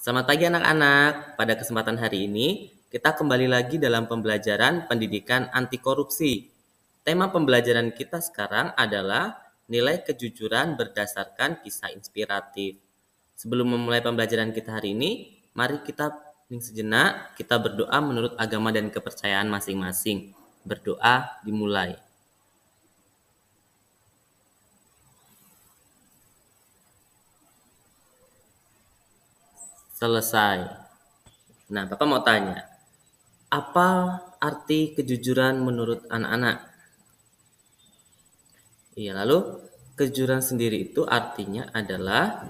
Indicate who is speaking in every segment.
Speaker 1: Selamat pagi anak-anak. Pada kesempatan hari ini, kita kembali lagi dalam pembelajaran pendidikan anti korupsi. Tema pembelajaran kita sekarang adalah nilai kejujuran berdasarkan kisah inspiratif. Sebelum memulai pembelajaran kita hari ini, mari kita hening sejenak, kita berdoa menurut agama dan kepercayaan masing-masing. Berdoa dimulai. Selesai. Nah, Bapak mau tanya, apa arti kejujuran menurut anak-anak? Iya, lalu kejujuran sendiri itu artinya adalah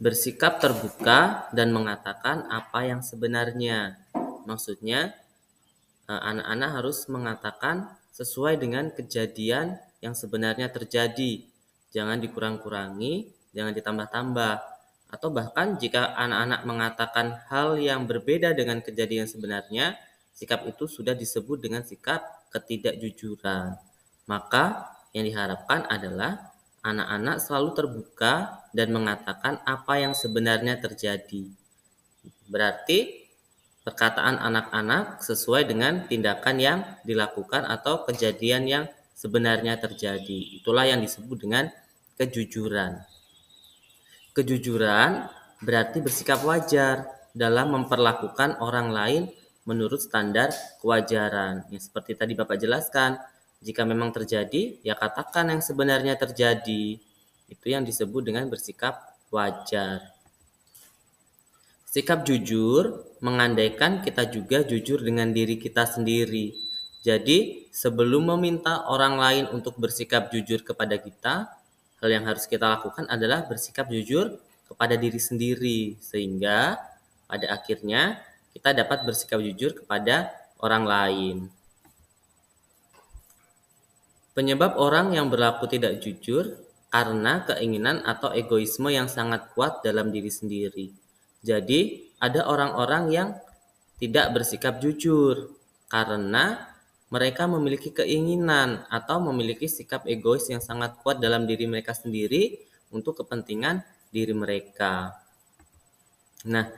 Speaker 1: bersikap terbuka dan mengatakan apa yang sebenarnya. Maksudnya, anak-anak harus mengatakan sesuai dengan kejadian yang sebenarnya terjadi. Jangan dikurang-kurangi, jangan ditambah-tambah. Atau bahkan jika anak-anak mengatakan hal yang berbeda dengan kejadian sebenarnya, sikap itu sudah disebut dengan sikap ketidakjujuran. Maka yang diharapkan adalah anak-anak selalu terbuka dan mengatakan apa yang sebenarnya terjadi. Berarti perkataan anak-anak sesuai dengan tindakan yang dilakukan atau kejadian yang sebenarnya terjadi. Itulah yang disebut dengan kejujuran. Kejujuran berarti bersikap wajar dalam memperlakukan orang lain menurut standar kewajaran. Ya, seperti tadi Bapak jelaskan, jika memang terjadi, ya katakan yang sebenarnya terjadi. Itu yang disebut dengan bersikap wajar. Sikap jujur mengandaikan kita juga jujur dengan diri kita sendiri. Jadi, sebelum meminta orang lain untuk bersikap jujur kepada kita, hal yang harus kita lakukan adalah bersikap jujur kepada diri sendiri. Sehingga pada akhirnya kita dapat bersikap jujur kepada orang lain. Penyebab orang yang berlaku tidak jujur karena keinginan atau egoisme yang sangat kuat dalam diri sendiri. Jadi, ada orang-orang yang tidak bersikap jujur karena mereka memiliki keinginan atau memiliki sikap egois yang sangat kuat dalam diri mereka sendiri untuk kepentingan diri mereka. Nah,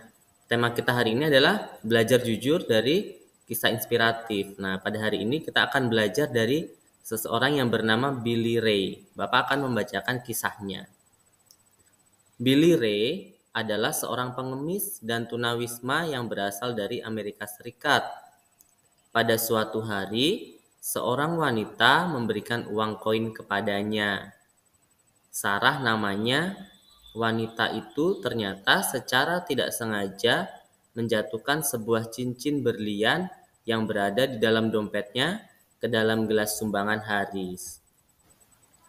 Speaker 1: tema kita hari ini adalah belajar jujur dari kisah inspiratif. Nah, pada hari ini kita akan belajar dari seseorang yang bernama Billy Ray. Bapak akan membacakan kisahnya. Billy Ray adalah seorang pengemis dan tunawisma yang berasal dari Amerika Serikat. Pada suatu hari, seorang wanita memberikan uang koin kepadanya. Sarah namanya. Wanita itu ternyata secara tidak sengaja menjatuhkan sebuah cincin berlian yang berada di dalam dompetnya ke dalam gelas sumbangan Haris.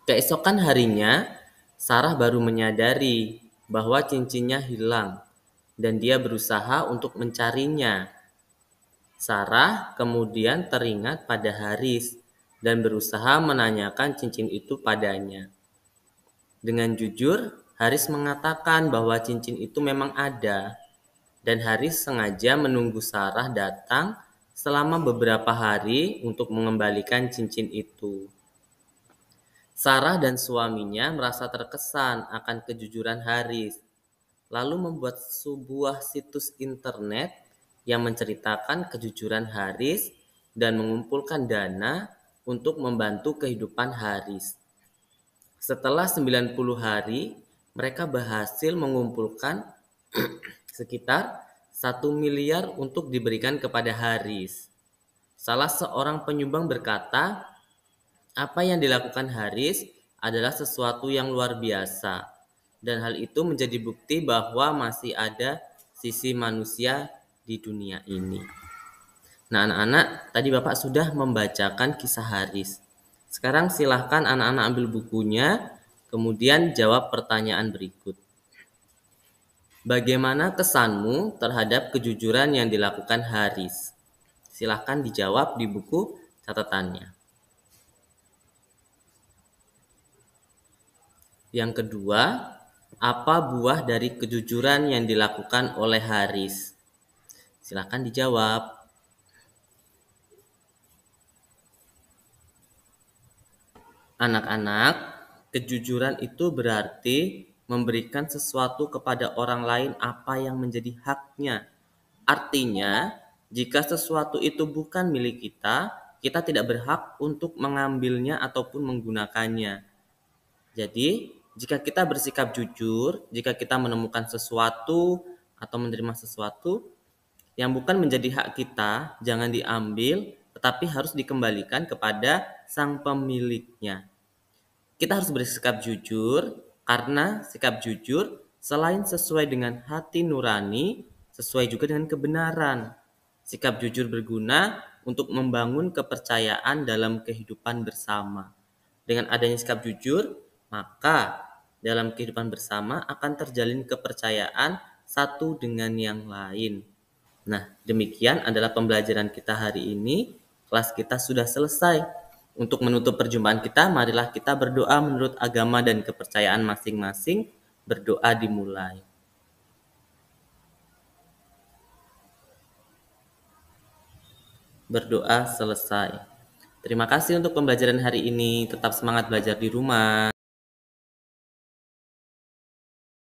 Speaker 1: Keesokan harinya, Sarah baru menyadari bahwa cincinnya hilang dan dia berusaha untuk mencarinya. Sarah kemudian teringat pada Haris dan berusaha menanyakan cincin itu padanya. Dengan jujur, Haris mengatakan bahwa cincin itu memang ada, dan Haris sengaja menunggu Sarah datang selama beberapa hari untuk mengembalikan cincin itu. Sarah dan suaminya merasa terkesan akan kejujuran Haris, lalu membuat sebuah situs internet yang menceritakan kejujuran Haris dan mengumpulkan dana untuk membantu kehidupan Haris. Setelah 90 hari, mereka berhasil mengumpulkan sekitar 1 miliar untuk diberikan kepada Haris. Salah seorang penyumbang berkata, apa yang dilakukan Haris adalah sesuatu yang luar biasa, dan hal itu menjadi bukti bahwa masih ada sisi manusia di dunia ini. Nah, anak-anak, tadi Bapak sudah membacakan kisah Haris. Sekarang silahkan anak-anak ambil bukunya, kemudian jawab pertanyaan berikut. Bagaimana kesanmu terhadap kejujuran yang dilakukan Haris? Silahkan dijawab di buku catatannya. Yang kedua, apa buah dari kejujuran yang dilakukan oleh Haris? Silahkan dijawab. Anak-anak, kejujuran itu berarti memberikan sesuatu kepada orang lain apa yang menjadi haknya. Artinya, jika sesuatu itu bukan milik kita, kita tidak berhak untuk mengambilnya ataupun menggunakannya. Jadi, jika kita bersikap jujur, jika kita menemukan sesuatu atau menerima sesuatu yang bukan menjadi hak kita, jangan diambil, tetapi harus dikembalikan kepada sang pemiliknya. Kita harus bersikap jujur, karena sikap jujur selain sesuai dengan hati nurani, sesuai juga dengan kebenaran. Sikap jujur berguna untuk membangun kepercayaan dalam kehidupan bersama. Dengan adanya sikap jujur, maka dalam kehidupan bersama akan terjalin kepercayaan satu dengan yang lain. Nah, demikian adalah pembelajaran kita hari ini. Kelas kita sudah selesai. Untuk menutup perjumpaan kita, marilah kita berdoa menurut agama dan kepercayaan masing-masing. Berdoa dimulai. Berdoa selesai. Terima kasih untuk pembelajaran hari ini. Tetap semangat belajar di rumah.